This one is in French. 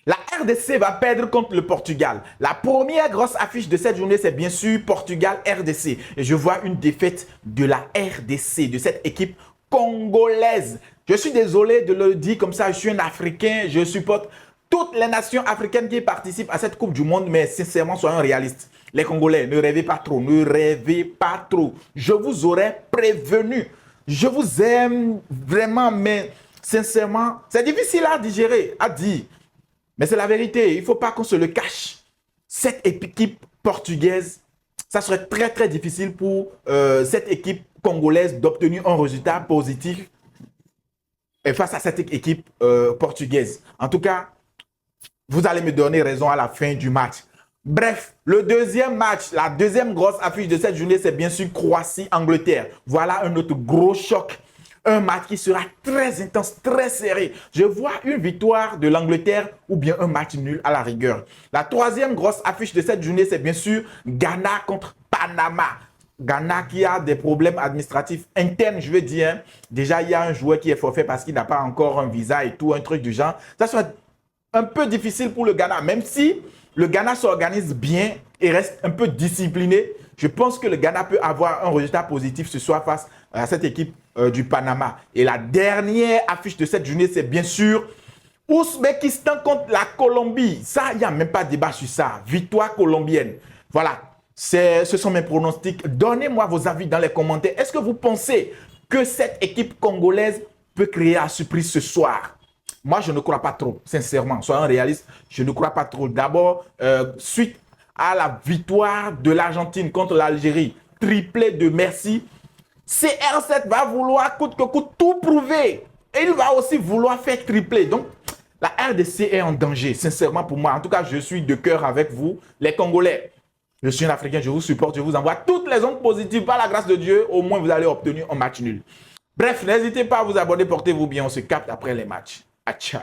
La RDC va perdre contre le Portugal. La première grosse affiche de cette journée, c'est bien sûr Portugal-RDC. Et je vois une défaite de la RDC, de cette équipe congolaise. Je suis désolé de le dire comme ça, je suis un Africain, je supporte toutes les nations africaines qui participent à cette Coupe du Monde, mais sincèrement, soyons réalistes. Les Congolais, ne rêvez pas trop, ne rêvez pas trop. Je vous aurais prévenu. Je vous aime vraiment, mais sincèrement, c'est difficile à digérer, à dire. Mais c'est la vérité, il ne faut pas qu'on se le cache. Cette équipe portugaise, ça serait très très difficile pour cette équipe congolaise d'obtenir un résultat positif face à cette équipe portugaise. En tout cas, vous allez me donner raison à la fin du match. Bref, le deuxième match, la deuxième grosse affiche de cette journée, c'est bien sûr Croatie-Angleterre. Voilà un autre gros choc. Un match qui sera très intense, très serré. Je vois une victoire de l'Angleterre ou bien un match nul à la rigueur. La troisième grosse affiche de cette journée, c'est bien sûr Ghana contre Panama. Ghana qui a des problèmes administratifs internes, je veux dire. Hein. Déjà, il y a un joueur qui est forfait parce qu'il n'a pas encore un visa et tout, un truc du genre. Ça sera un peu difficile pour le Ghana, même si le Ghana s'organise bien et reste un peu discipliné. Je pense que le Ghana peut avoir un résultat positif ce soir face à cette équipe du Panama. Et la dernière affiche de cette journée, c'est bien sûr Ouzbékistan contre la Colombie. Ça, il n'y a même pas de débat sur ça. Victoire colombienne. Voilà, ce sont mes pronostics. Donnez-moi vos avis dans les commentaires. Est-ce que vous pensez que cette équipe congolaise peut créer la surprise ce soir? Moi, je ne crois pas trop, sincèrement. Soyons réalistes, je ne crois pas trop. D'abord, suite à la victoire de l'Argentine contre l'Algérie, triplé de merci, CR7 va vouloir coûte que coûte tout prouver. Et il va aussi vouloir faire tripler. Donc, la RDC est en danger, sincèrement pour moi. En tout cas, je suis de cœur avec vous, les Congolais. Je suis un Africain, je vous supporte, je vous envoie toutes les ondes positives. Par la grâce de Dieu, au moins vous allez obtenir un match nul. Bref, n'hésitez pas à vous abonner, portez-vous bien. On se capte après les matchs. Ciao.